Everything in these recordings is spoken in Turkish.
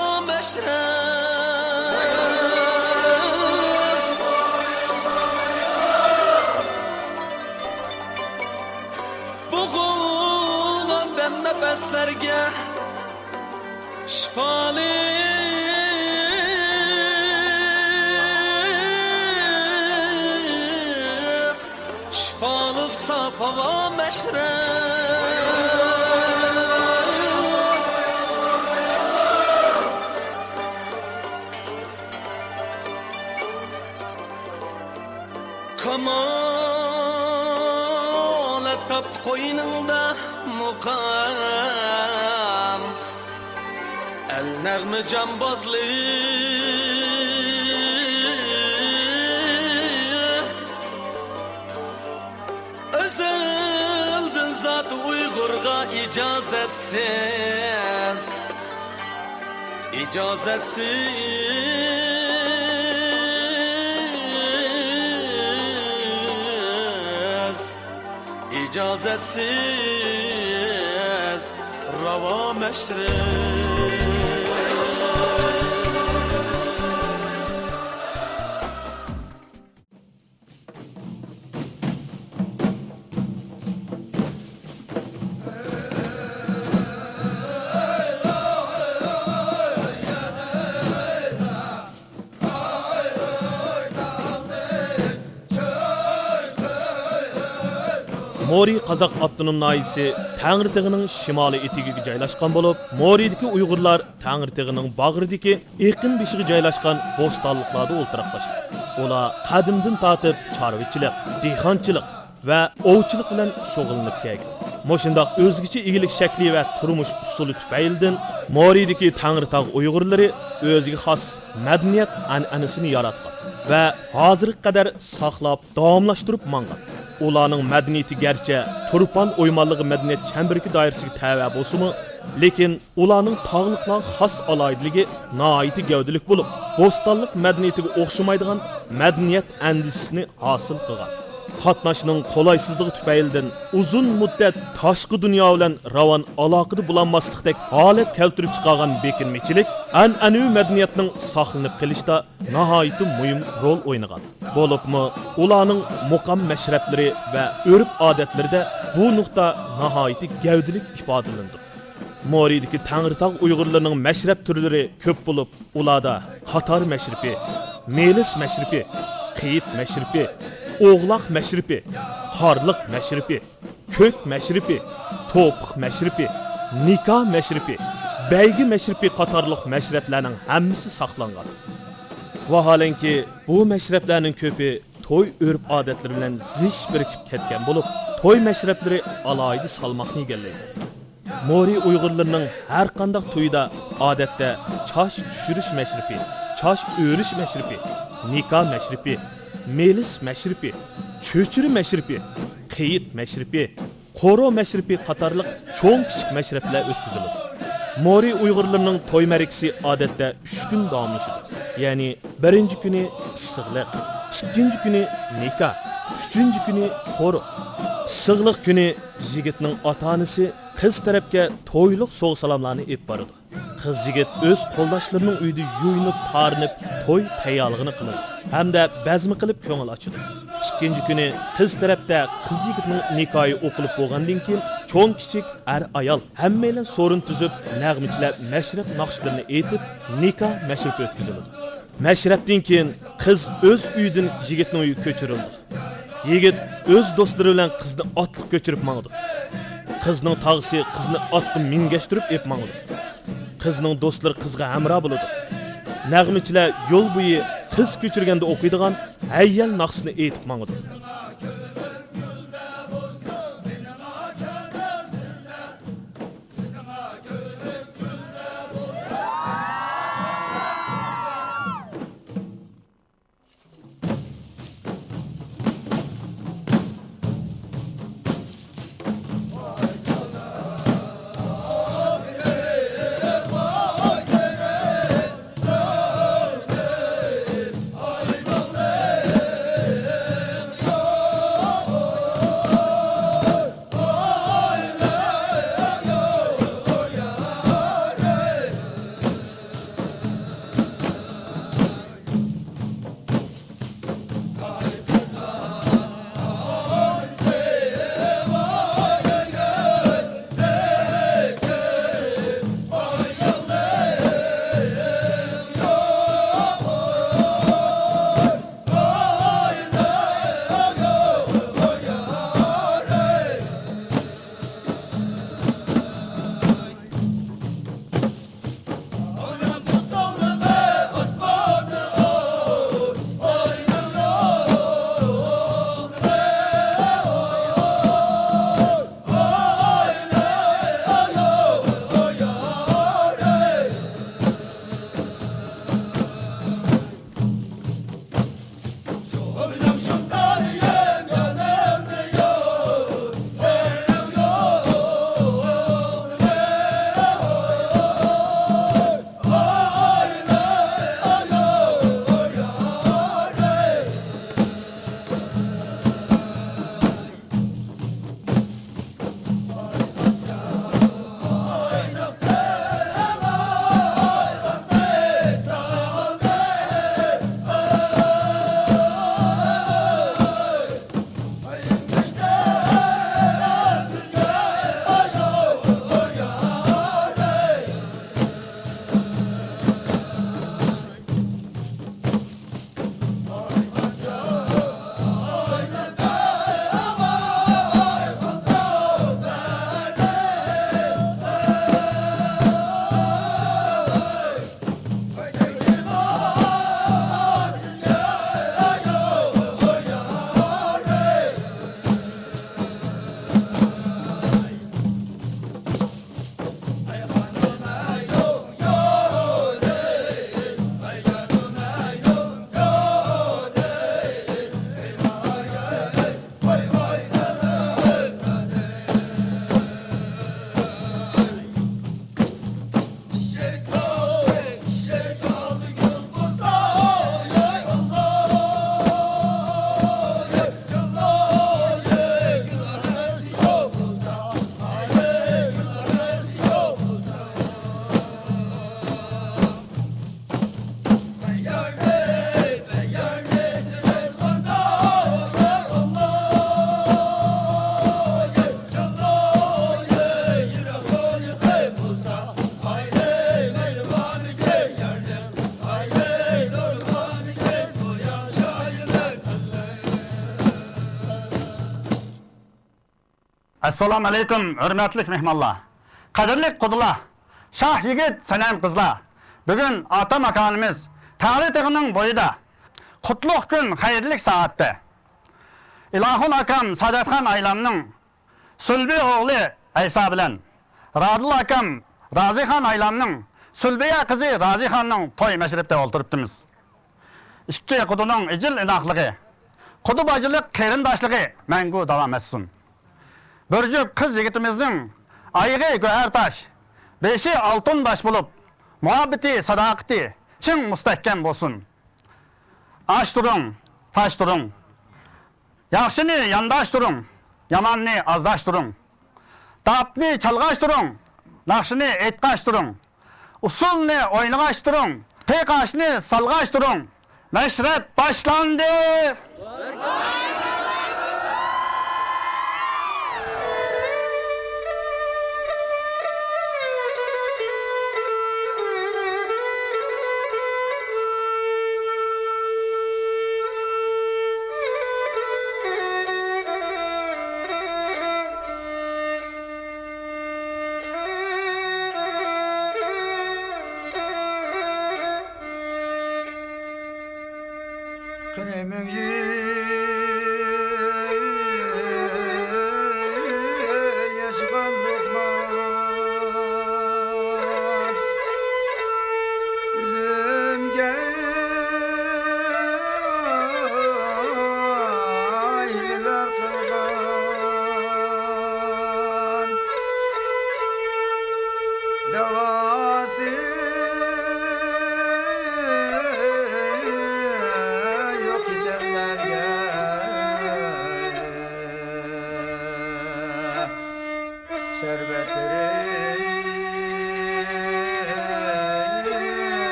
ve meşrep. Boğulgan nefeslerge şifalı şifalı safa ve meşrep. Kamalat taptı koynunda mukam el nəğmi cambazlık özüldün zat Uygurga icazetsiz icazetsiz rava meşrep. Mori Qazaq Avtonom nahiyesi Tangirtağının şimali etigiga joylashgan bo'lib, Moridagi Uyg'urlar Tangirtağının bag'ridagi eqin beshiga joylashgan bo'stonliqlarda o'ltiraqlashgan. Ular qadimdan tortib chorvachilik, dehqonchilik va ovchilik bilan shug'ullanib kelgan. Moshundaq o'zgacha egilik shakli va turmush usuli tufaylidan Moridagi Tangirtaq Uyg'urlari o'ziga xos madaniyat an'anasini yaratgan va hozirga qadar saqlab davomlashtirib mangan. Ularning madaniyati garchi Turpan o'ymonligi madaniyat chambiriga doirasiga tava bo'lsa-mu, lekin ularning tog'liqlar xos aloydiligi nihoyatda gavdalik bo'lib, bo'stonliq madaniyatiga o'xshamaydigan madaniyat andisini hosil qilgan. Qatnashning qolaysizligi tufaylidan uzun muddat tashqi dunyo bilan ravon aloqada bulanmaslikdek holat keltirib chiqargan bekinmechilik an'anaviy madaniyatning saqlanib qolishda nihoyatda muhim rol o'ynagan. Bo'libmi, ularning muqam mashrablari va urf-odatlarida bu nuqta nihoyatda gavdalik ifodalandi. Moridagi Tangirtaq Uyg'urlarining mashrab turlari ko'p bo'lib, ularda qator mashribi, melis mashribi, qiyit mashribi, oğlaq məşribi, qarlıq məşribi, kök məşribi, topuq məşribi, nikah məşribi, bəygi məşribi qatarlıq məşrəblərinin həmmisi saxlanğan. Vahalenki bu məşrəblərinin köpü toy örf adətləri ilə ziş birikib ketken bo'lib, toy məşrəbləri alaydı salmaqni egəllaydi. Mori Uyg'urlarning har qanday to'yda odatda chash tushirish məşribi, chash o'rish məşribi, nikah məşribi, melis məşribi, çöçürü məşribi, qiyit məşribi, qoro məşribi qatarlıq çoğun kichik məşriblər ötküzülür. Mori Uyg'urlarning to'y mərikisi odatda 3 kun davomlashadi. Ya'ni birinchi kuni issiqlik, ikkinchi kuni nikah, uchinchi kuni qoro. Issiqlik kuni yigitning ota-onasi qiz tarafga to'yliq so'g' salomlarni ep boradi. Qiz yigit o'z qo'ldoshlarining uyida yuyinib, tarinib, to'y tayyorligini qiladi. Hamda bazmi qilib ko'ngil ochadi. Ikkinchi kuni qiz tarafda qiz yigitning nikohi o'qilib bo'lgandan keyin cho'ng kichik er ayol hammalar so'rin tuzib, nag'michilar mashrab naqshlarini aytib, nikoh mashrabi o'tkaziladi. Mashrabdan keyin qiz o'z uyidan yigitning uyiga ko'chirildi. Yigit o'z do'stlari bilan qizni otliq ko'chirib mangdi. Qizning tog'isi qizni otga mingashtirib ep mangdi. Qizning do'stlari qizga hamro bo'ladi. Nag'michilar yo'l bo'yi qiz ko'chirganda o'qiydigan hayyal naqsni aytib mangdi. Assalamu alaykum, hürmetlik mehmanlar. Kadirlik kudular, şah yigit senem kızlar. Bugün ata makanımız Tağrı Tığı'nın boyuda. Kutluk gün, hayırlık saatte. İlahun akam Sadatxan Aylan'ın Sülbi oğlu Aysa bilen, Radul akam Razixan Aylan'ın Sülbiye kızı Razixan'ın toy meşripte oturuptimiz. İki kudunun icil inaklığı, kudu bacılık kerindaşlığı mengu devam etsin. Börcük kız yigitimizin ayığı göhertaş, beşi altın taş bulup, muhabbeti, sadakati çın müstehkem olsun. Aş durun, taş durun. Yaxşını yandaş durun, yamanını azdaş durun. Dapni çalgaç durun, nakşını etkaş durun. Usulni oynaş durun, pekaşını salgaç durun. Meşrep başlandı.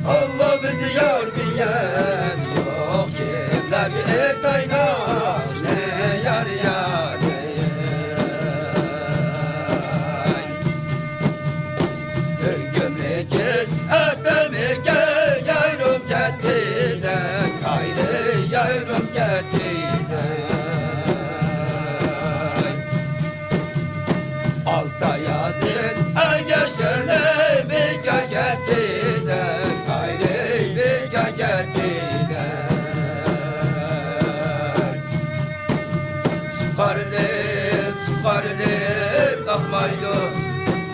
Allah bizi yar bilen yok kimler etaynaş ne yar yar gömleket atameke yayrım caddeden gayrı yayrım caddeden alta yazdın ay geçkene bir gaddeden gayrı bir gaddeden sukarlıp bakmaydı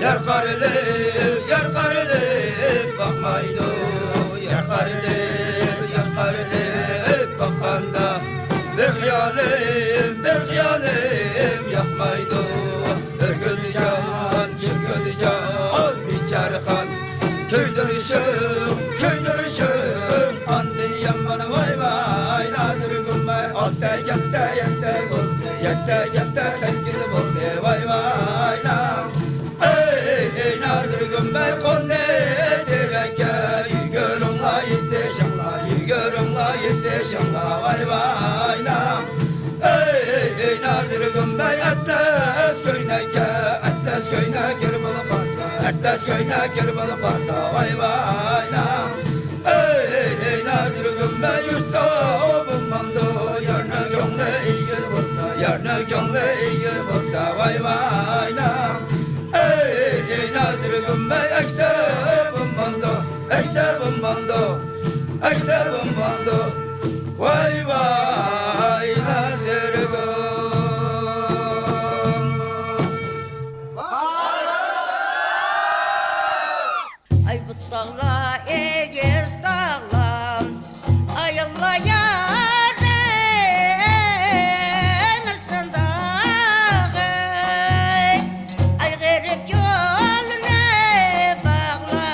yar karılıp bakmaydı yar karılıp bakanda bir hıyalim yakmaydı örgülü can çırgülü can biçarıkan köydürüşüm andiyem bana vay vay nadir gülme altta yatta sen gidip oldu vay vay nam ey nadir gülme konde direke yugörümla yitti şanla vay vay nam ey nadir gülme atlas köyüne gir balık varsa vay vay nam ey nadir gülme yursa bulmandı yarına gönlü iyi bulsa vay vay nam ey nadir gülme ekse bulmandı vay vay nadir gülme Ay bu dağla eğer dağla ay Allah yarın alsan dağı ay garip yoluna bağla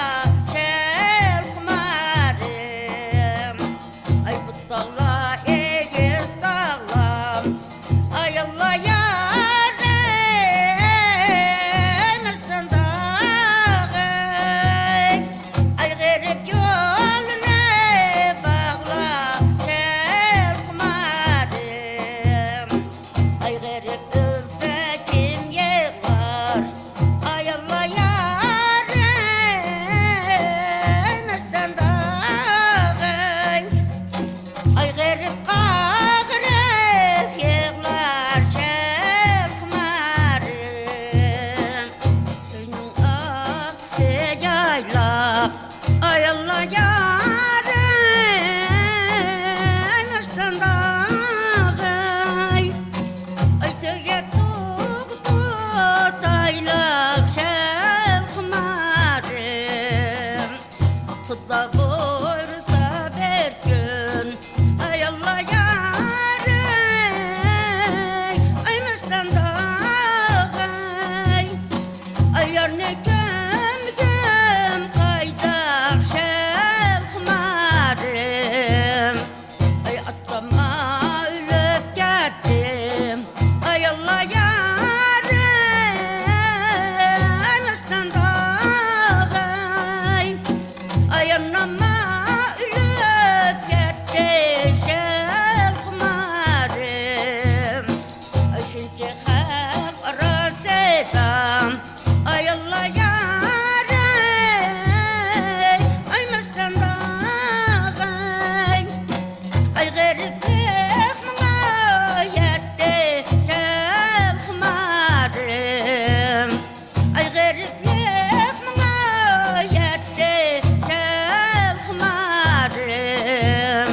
şel kumarım ay bu dağla eğer dağla ay Allah yarın alsan dağı ay garip yoluna bağla şel kumarım ay garip özde kim yıkar ay Allah yarın alsan dağı ay garip kağırıp yıklar şel kumarım Suyun aksı yaylak ay Allah yarın açsan dağıy ay töye tuğdu taylak şel kumarım Kutla buyursa bir gün ay Allah yarın ay mestan dağıy ay yarını gömdüm kaydak şel kumarım ay atlama ölüp gittim ay Allah yarın mestan dağıy ay anama ölüp gitti şel kumarım ay şimdi hep arasıdan ay Allah yarın ay mestan dağıy ay gariplik bana yetti şel kumarım ay gariplik bana yetti şel kumarım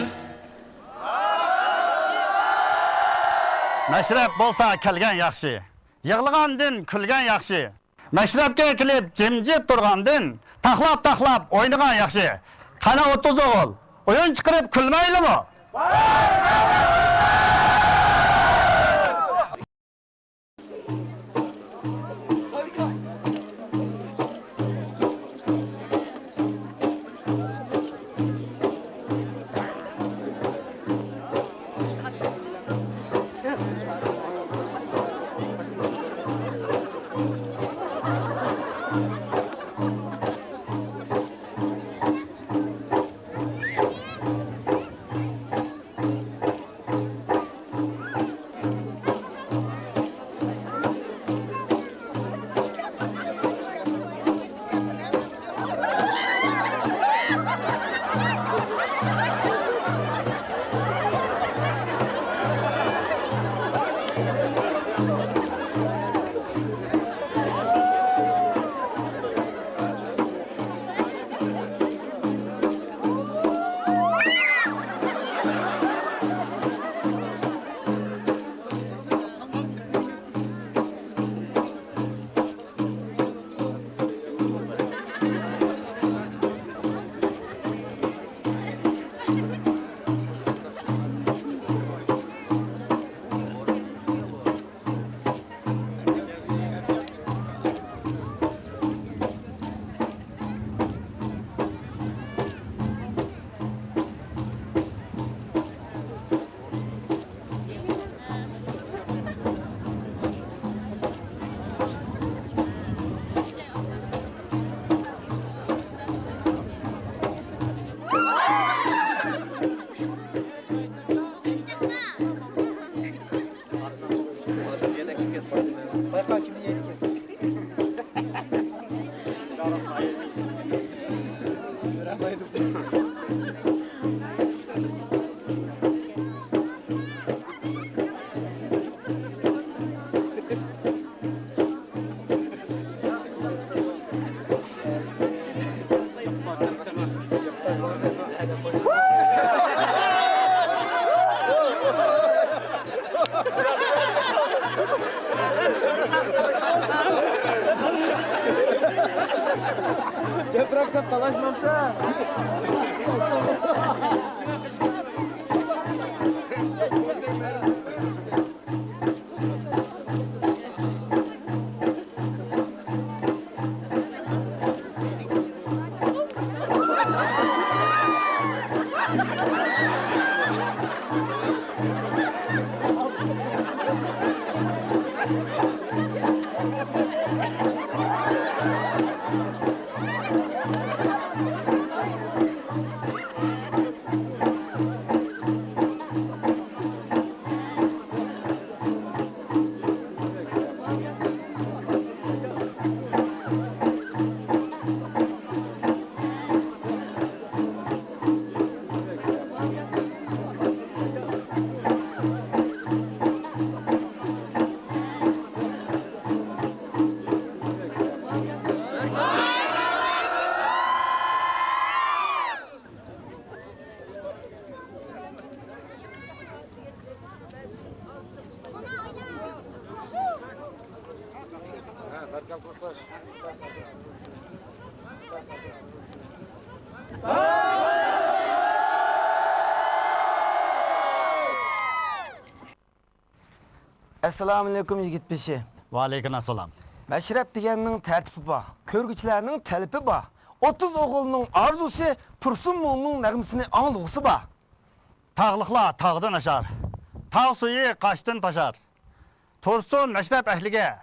Meşrep bolsa kelgen yaxşı. Yığılgandın külgen yaxşı. Meşrepke kilip cimcip durgandın taklap oynagan yaxşı. Kana 30 oğul. Oyun çıkarıp külmeyli mi? Bıraksam talaşmamsa. Assalamu alaikum yigit beshi. Va alaykum assalam. Mashrab deganning tartibi bor, ko'rgichlarning talabi bor. 30 o'g'ilning orzusi, Tursun mo'nning nag'masini anglug'isi bor. Tağlıqlar tağdan aşar. Tağ suyu qaşdan taşar. Tursun məşrəb əhliga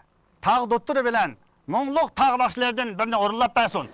tağ dotturu bilen Moңluq tağdaşlardan birini orulab bəsun.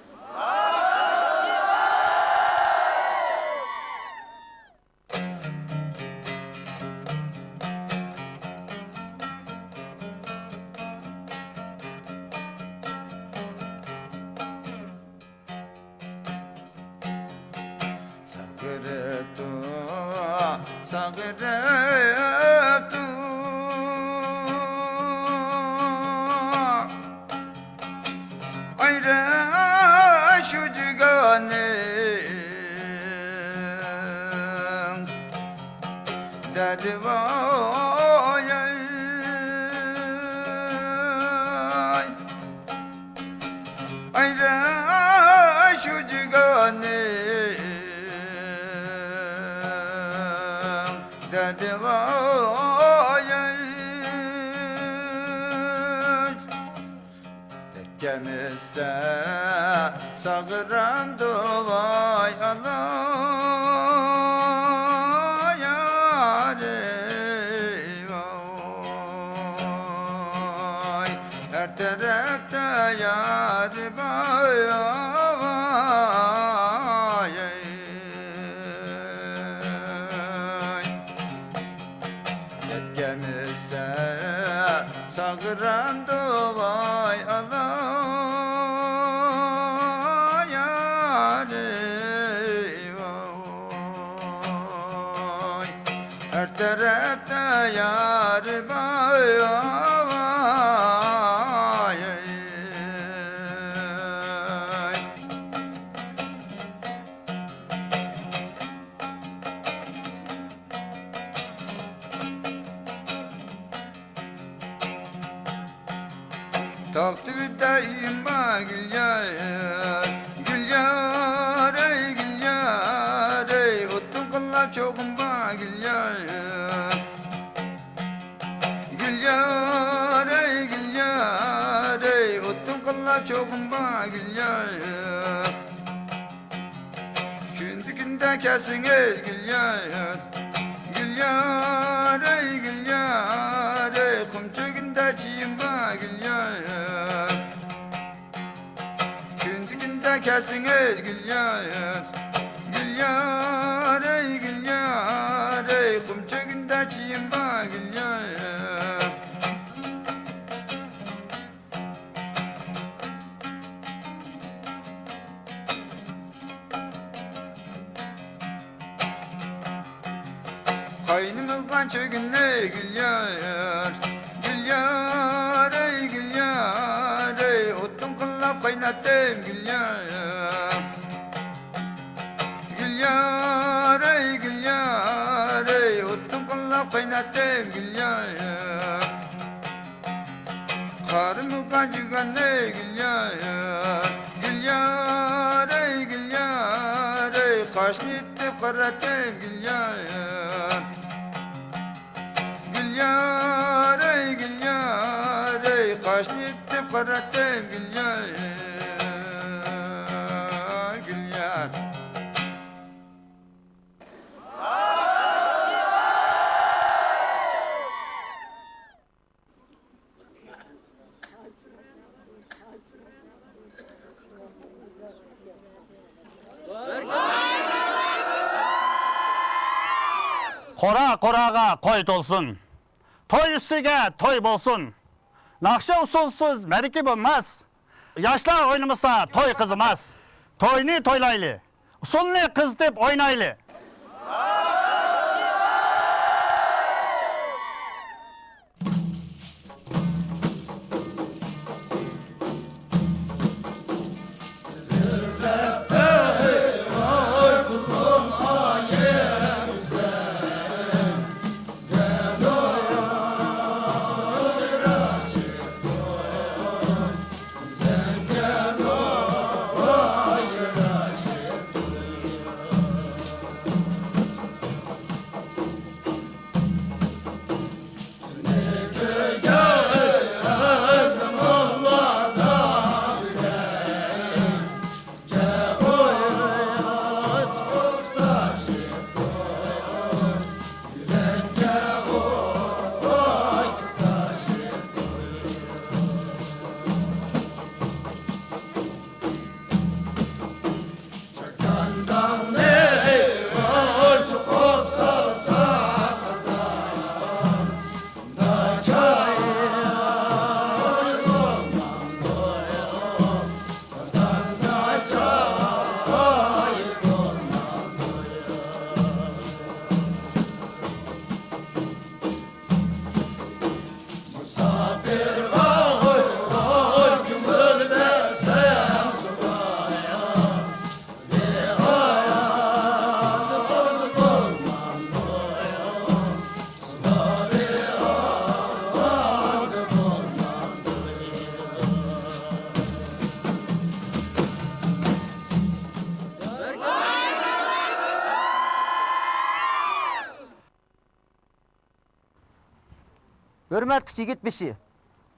Sağıran duvay Allah yarim vay. Her tarafta yarim vay. Yetgemizse sağıran duvay Allah her tarafta yar vay. Taktıkta imba gül yar, gül yar ey gül yar ey. Otun kıllar çokumba gül yar. Gül yar ey gül yar ey. Otun kıllar çokumba gül yar. Kündükünde kesiniz gül yar. Gül yar ey gül yar ey. Kumçukünde çiğimba gül yar. Kündükünde kesiniz gül yar. Gül yar ey gül yar ey. Kumçukünde çiğimba gül yar. Kaynımızdan çökünle gül yar. Gül yar ey gül yar ey. Otun kıllap kaynattım gül yar. Gül yar ey gül yar ey. Otun kıllap kıllap kaynattım gül yar. Karımı kancıgan ey gül yar. Gül yar ey gül yar ey. Kaşını ittip karattım gül yar. Gül yar ey gül yar ey. Kaşını ittip karattım gül yar. Gül yar. Qora qorağa qoy dolsun. Toy üstüge toy bolsun. Nakşa usulsuz meriki bulmaz. Yaşlar oynamasa toy kızmaz. Toyni toylaylı. Usulni kız dip oynaylı. Hürmetli yigit bişi.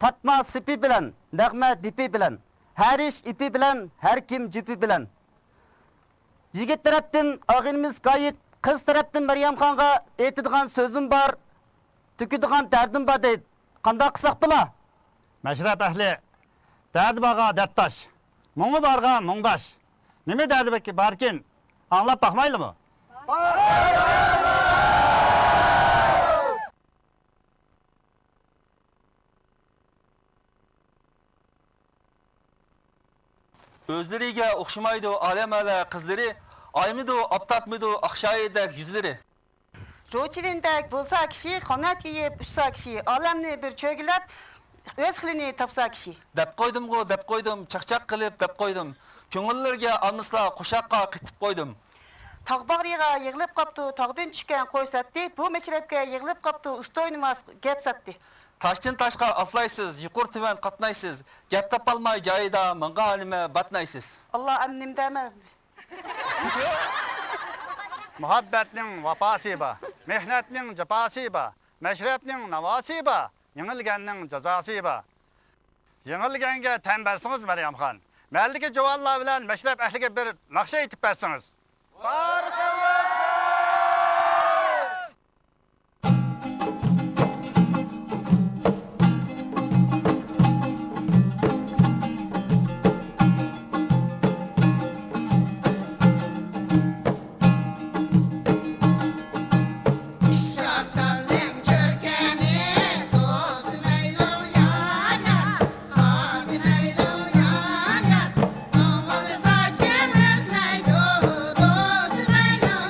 Tatma sipi bilen, nägme dipi bilen. Her iş ipi bilen, her kim cüpü bilen. Yigit taraptın ağinimiz Gayet, kız taraptın Meryem Xan'a aytadigan sözüm var, tüküdigan derdim var deydi. Qanday qilsak bula? Meşrep ehli. Derdi bağa derttaş. Muңu barga muңdaş. Nime derdi beki barkin? Anlap bakmaylı mı? Özleriga o'xshamaydi alem ala qizlari, aymidi, aptapmidi, aqshayidek yuzlari. Roçivindek bulsa kişi, kanat yiyip uçsa kişi, alemni bir çögülep, öz xilini tapsa kişi. Dep qo'ydim-ku, dep qo'ydim, chaqchaq qilib dep qo'ydim. Ko'ngillarga almisla qo'shaqqa qitib qo'ydim. Tağbağriga yığılıp kaptı, tağdan düşken koy sattı, bu meçrepke yığılıp kaptı, usta oynamaz, gep sattı. Taşdan taşqa atlaysiz, yuqur tuvan qatnaysiz. Gap tapalmay joyida manga alime batnaysiz. Allah emnim deme. Muhabbetning vafası ba, mehnetning cefası ba, meşrepning navası ba, yengilgenning cezası ba. Yengilgenge tembersiniz Meryem Xan. Meldiki cevalla bilen meşrep ehlige bir nakşa etip bersiniz. Şartlarının çörkeni dost meylo yana, hadi meylo yana. Oğul saçımız neydo dost meylo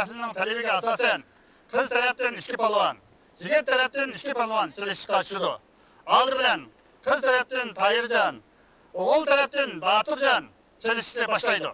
ahlining talebiga asosan qiz tarafdan 2 palvon, yigit tarafdan 2 palvon chilishga tushdi. Oldi bilan qiz tarafdan Tayirjon, o'g'il tarafdan Baturjon chilishni boshlaydi.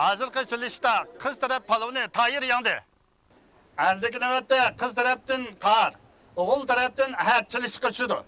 Hozirgi chilishda qiz taraf palvoni Tayir yangdi. Aldagi navbatda qiz tarafdan Qar, o'g'il tarafdan Ahad chilishga tushdi.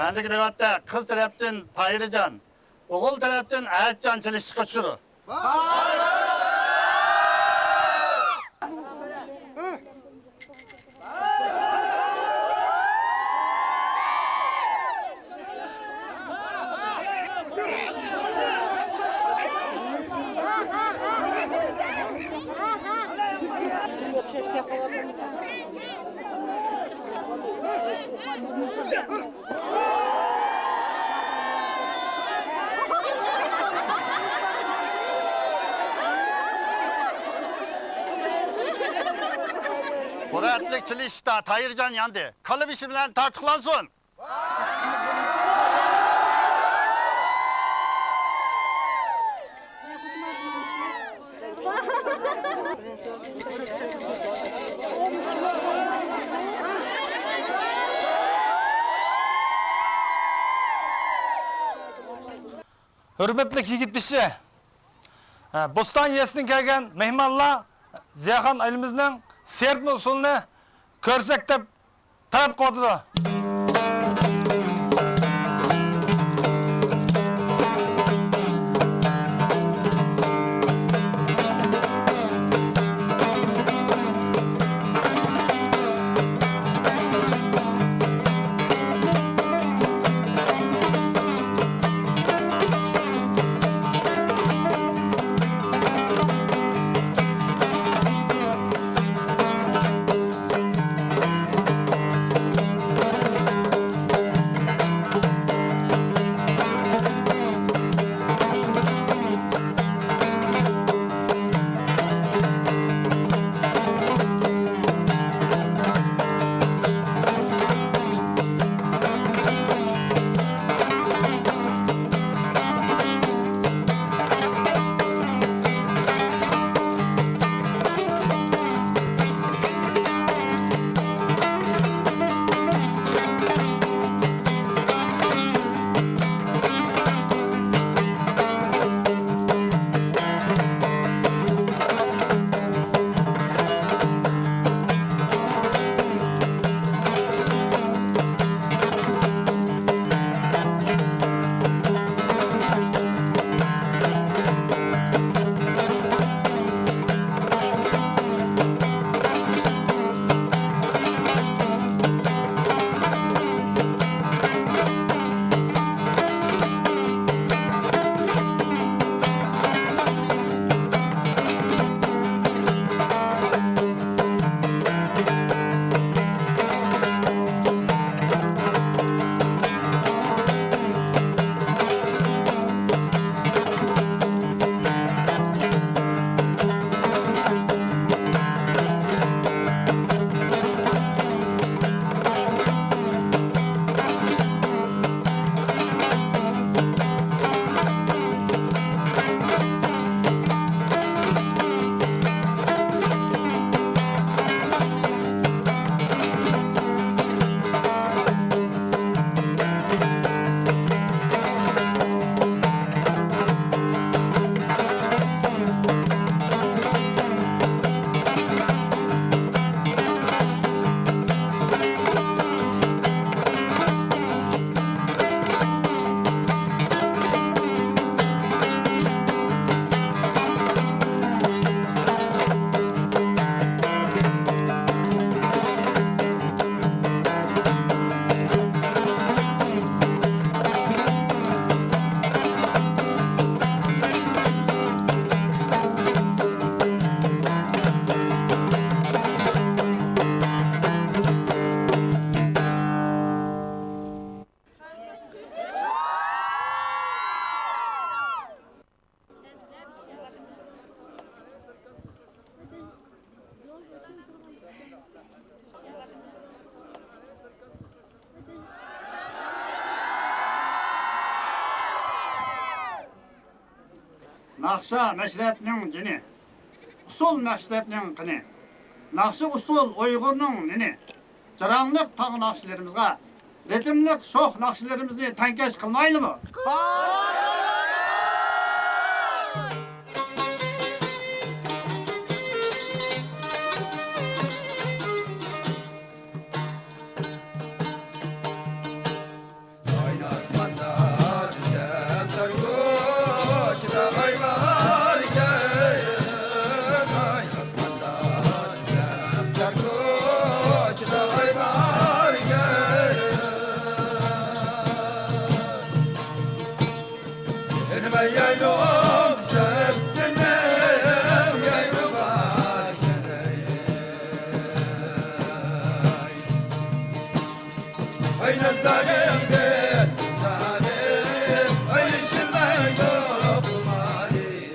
Aldagi navbatda qiz tarafdan Tayirjon, o'g'il tarafdan Ahadjon chilishga tushdi. Muratlik chilishda Tayirjon yandi. Qalb ishi bilan tartiqlansin. Hürmetli yigit bishi. Bostan yesidan kelgan mehmonlar Ziyaxon elimizning sertmi usulini ko'rsak deb talab qildi. Nakşa meşrepnin cini, usul meşrepnin kini, nakşı usul Uygur'nun nini, Caranlık tağ nakşilerimizga, ritimlik şoh nakşilerimizni tenkeş kılmaylı mı? Aynı asmanda düzen targoçta ay varken Aynı asmanda düzen targoçta ay varken Seni ben yaylım sen yaylım varken Ay nazarimden zalim Ay işimden yokumalim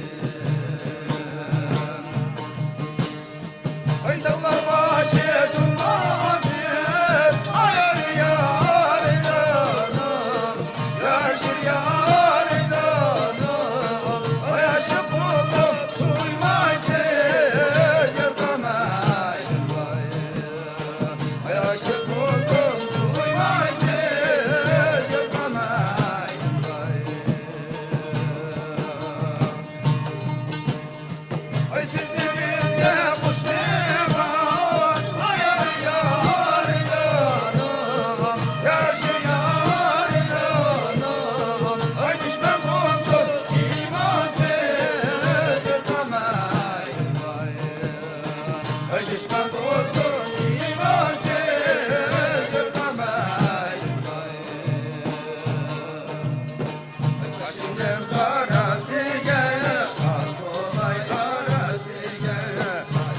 Ay dağlar başı durmazsız Ayar yar eylanım Yaşır yar eylanım Ay aşık oldum duymaysın Yırgamayın bayım Ay aşık oldum duymaysın Yırgamayın bayım Ay siz bizimle kuş nevat Ayar yar eylanım Yaşır yar eylanım Ay düşman olsun imansız Yırgamayın bayım Ay düşman olsun imansız Yırgamayın bayım Kaşının karası gel, kolay arası gel.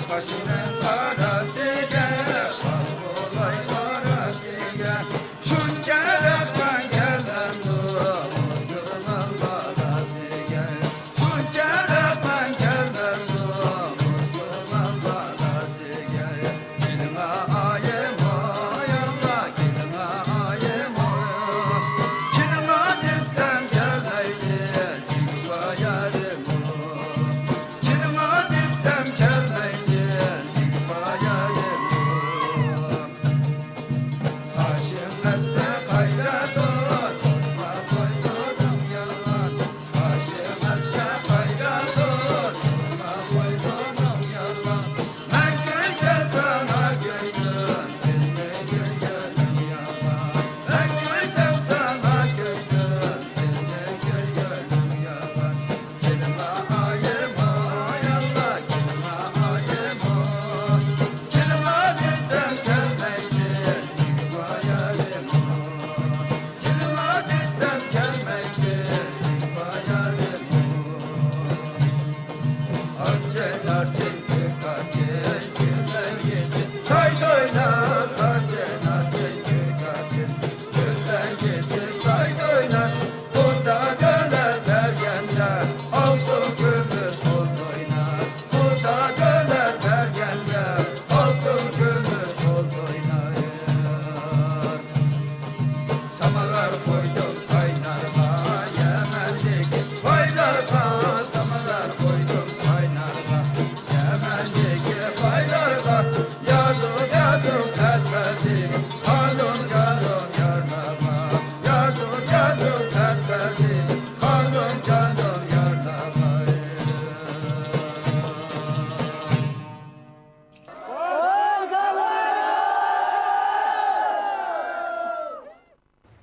Kaşının karası gel, kolay arası gel. Şuncaraktan gelen Mısır'ın balası gel. Şuncaraktan gelen Mısır'ın balası gel. Gidin ayem ay Allah, gidin ayem ay. Kilime desem gelmeysiz, yıkla yarim o. Kilime desem gelmeysiz, yıkla yarim o. Taşın esne kaynadır, tosma koydum yalan. Taşın esne kaynadır, tosma koydum yalan. Ben güzel sana gördüm, sen de gönlüm yalan. Ben güzel sana gördüm, sen de gönlüm yalan. Kelime ayem ay Allah, kelime ayem ay. Kelime desem gelmeysin, yıkla yarim o. Kelime desem gelmeysin, yıkla yarim o. Arcel arcel kök arcel gülden yesin Sayda oynar arcel arcel kök arcel gülden yesin Sayda oynar Funda döner bergenler altın gümüş fund oynar Funda döner bergenler altın gümüş fund oynar Samalar koydum kaynarma Yemen'deki baylarga Samalar koydum kaynarga Yemen'deki baylarga Yazık yazık et verdim Hanım canım yarlama Yazık yazık et verdim Hanım canım yarlama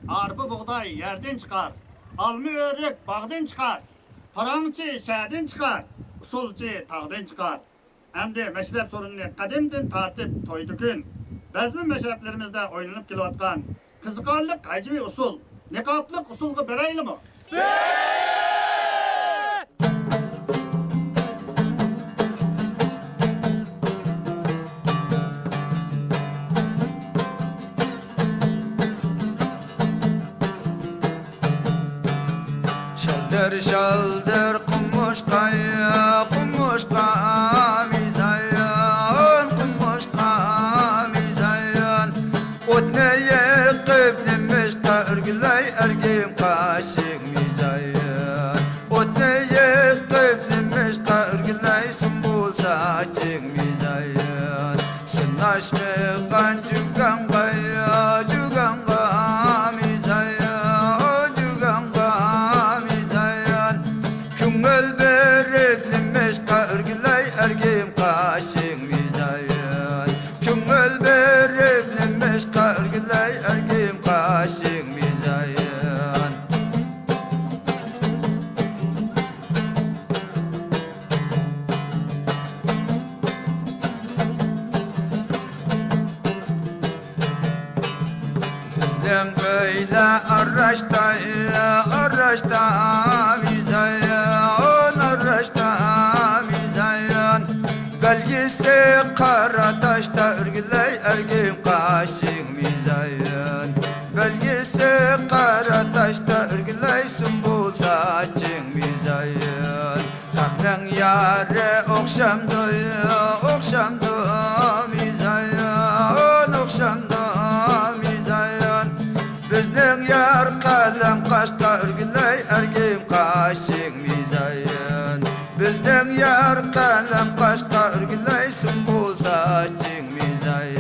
Arpa buğday yerden çıkar, alma örük bağdan çıkar, parançı şehirden çıkar, usulçı tağdan çıkar. Hem de meşrep sorununu kadimden tartip toydu gün. Bezmi meşreplerimizde oynanıp gelivatkan kızıkarlık hacmi usul, nekaplık usulgu bereyli mi? Şaldır şaldır kumuşka mizayan kumuşka mizayan Otneye kıblemişka örgülay ergim kaşık mizayan Otneye kıblemişka ergim kaşık mizayın. Bizden böyle araçta mizayın, araçta mizayın. Belgisi kara taşta örgüley ergim kaşık mizayın. Belgisi kara taşta örgüley sümbül saçın mizayın. Hak'tan yâre okşamdı mizayın, okşamdı mizayın. Bizden yar kalem kaşta örgüley ergim kaşık mizayın. Bizden yar kalem kaşta örgüley sümbül saçın mizayın.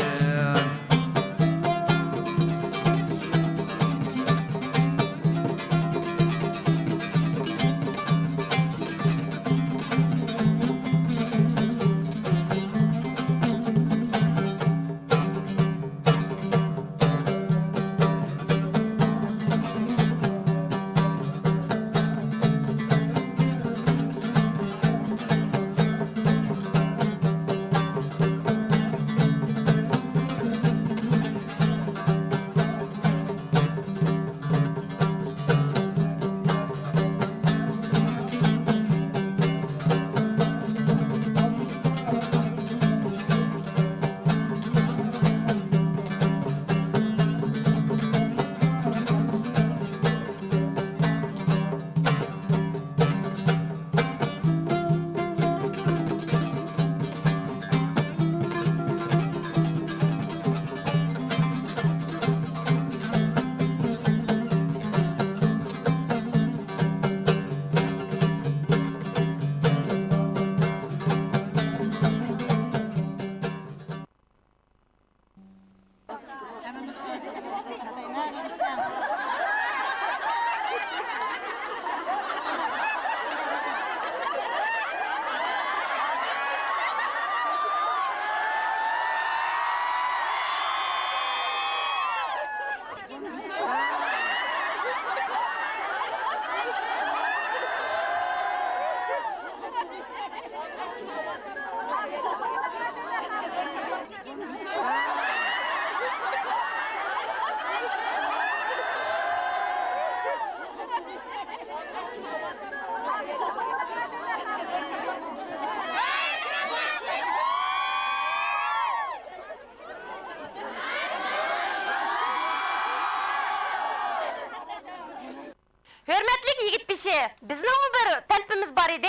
Hürmetlik yigit bişi, bizning bir talpimiz bor edi.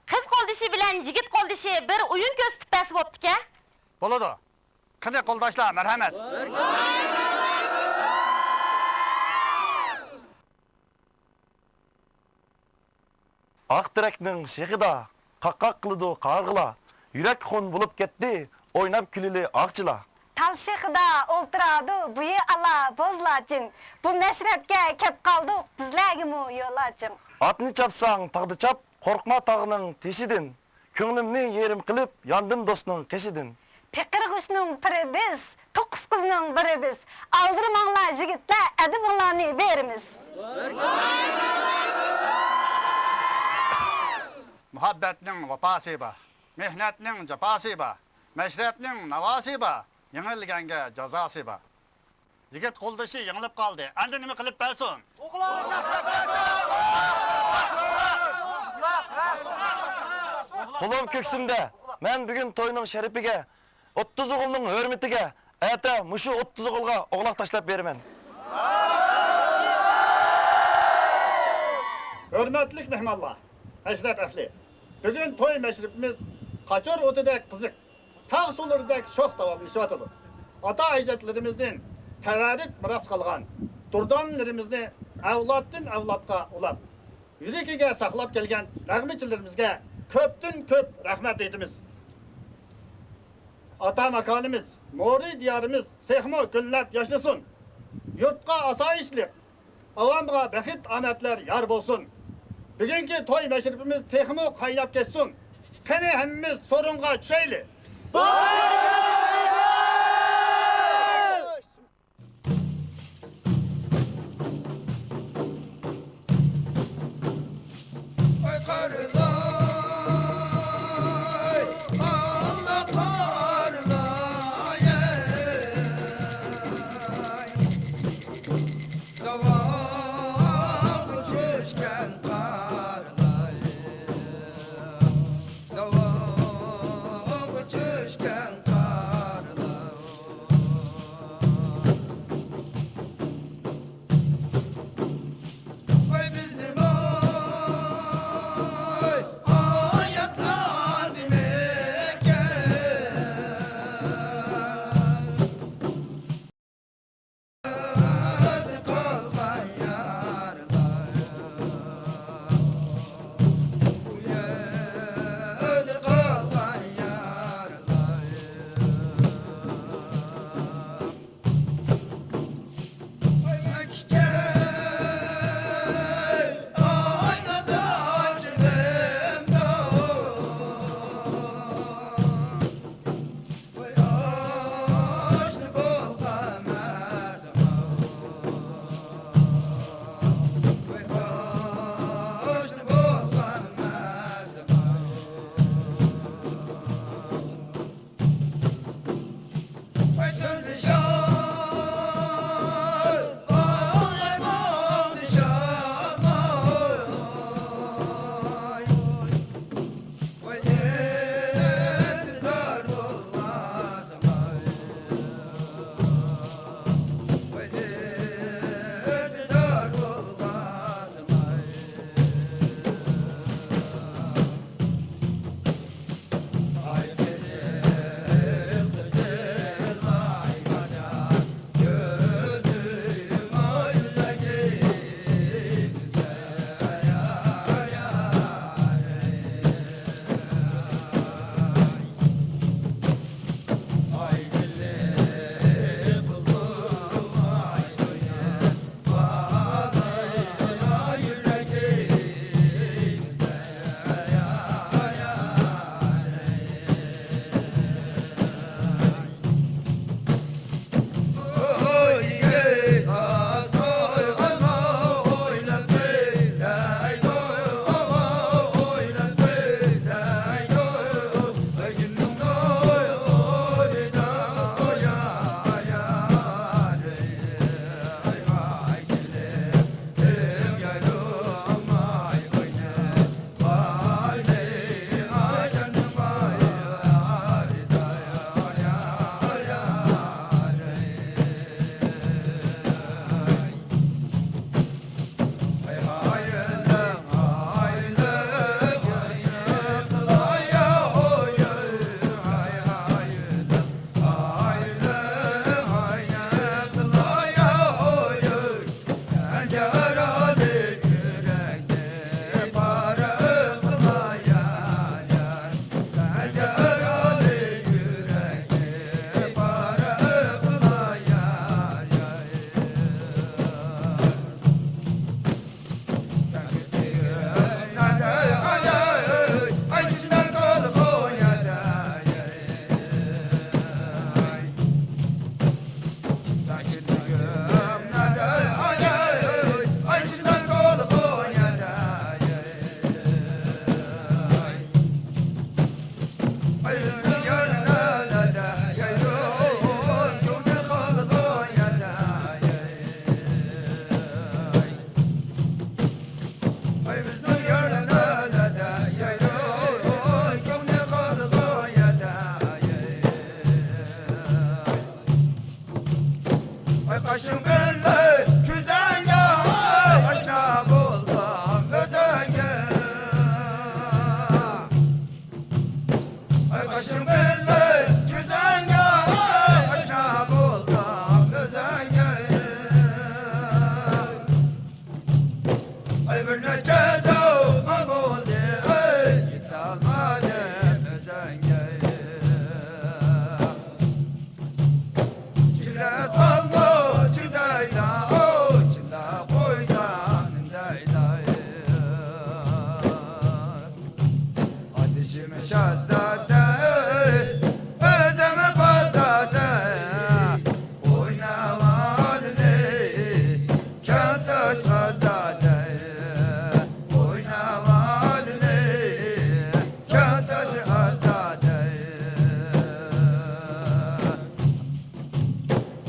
Qiz qo'ldishi bilan yigit qo'ldishi bir o'yin ko'z tupasi bo'pti-kan. Bo'ladi. Qani qo'ldoshlar, marhamat. Akdirek'nin şehida, kakkak kılıdı kargıla, yürek kon bulup gitti, oynap külili akçıla. Talşıqda o'ltiradi buyi ala bozlacın. Bu meşrepke kep qaldık bizlergimi yo'lacın. Atını çapsan tağdı çap, korkma tağının teşidin. Könglimni yerim kılıp, yandım dostunun keşidin. Pekir kuşnun piri biz, to'qqiz qizning biri biz. Aldırmanglar jigitlar, edibinglarni berimiz. Muhabbetning vafası ba, mehnatning cefası ba, meşrepning navası ba, yenilgenge cezası ba. Yigit qo'ldoshi yengilib qoldi. Endi nima qilib bersin? Kulum köksümde, men bugün toyunun şerifige, 30 oğulunun hürmetige, ete muşu 30 oğulga oğlak taşlap berimen. Hürmetlik mehmallar, eşref ehli. Bugün toy meşrifimiz kaçır otudek kızık, tağ sulardek şox davamlaşıvatıdır. Ata ecdadlarimizden tevarit miras kalgan, durdanlarimizni avlatdan avlatga ulab, yürekiga saqlab kelgan nag'mechilarimizga köptün köp rahmet eytimiz. Ata makanimiz, Mori diyarimiz texmo güllab yaşlasın. Yurtqa asayişlik, avamga baxit ametler yar bolsun. Bugünkü toy meşrifimiz texmo qaynab ketsin. Qani hammamiz sorunga tushayli. belli güzenge aşna buldum özenge Ay başım belli güzenge aşna buldum özenge Ay bir neçe zaman oldu git almadım özenge Çile salma çildayla o çilla koysan dayla Ateşimi şahzade özeme fazade Oynamalı kağıtaş azade Oynamalı kağıtaş azade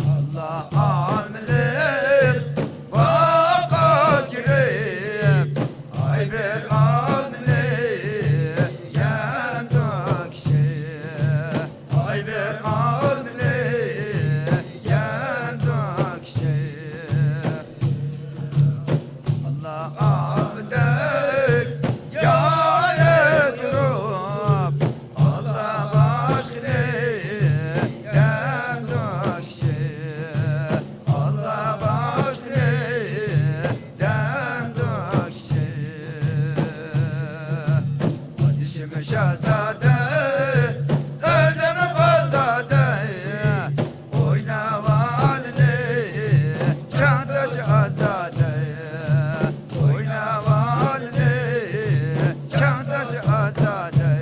Allah almilim vakat gireyim Ay bir almilim yem dökşi Ay bir almilim yem dökşi Allah almilim yâre durup Allah başkını yem dökşi Allah başkını dem dökşi Ateşimi şahzade özeme fazade Oynamalı kağıtaşı azade Oynamalı kağıtaşı azade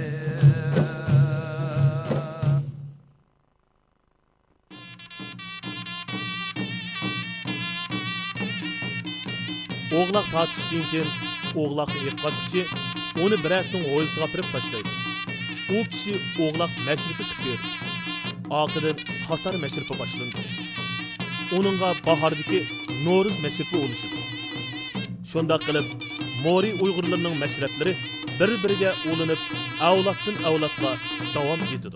Oğlaq tartıştıktan keyin oğlaqni ep qaçqıcı onu birəsinin hoyilsiga apirib tashlaydi. O kishi oğlaq mashripi tutib Aqıdan Qatar mashripi boshlandi. Onunğa bahardagi No'ruz mashripi oluşidi. Shundaq qilib Mori Uyg'urlarining mashrablari bir-biriga o'linib, avloddan avlodga davom etdi.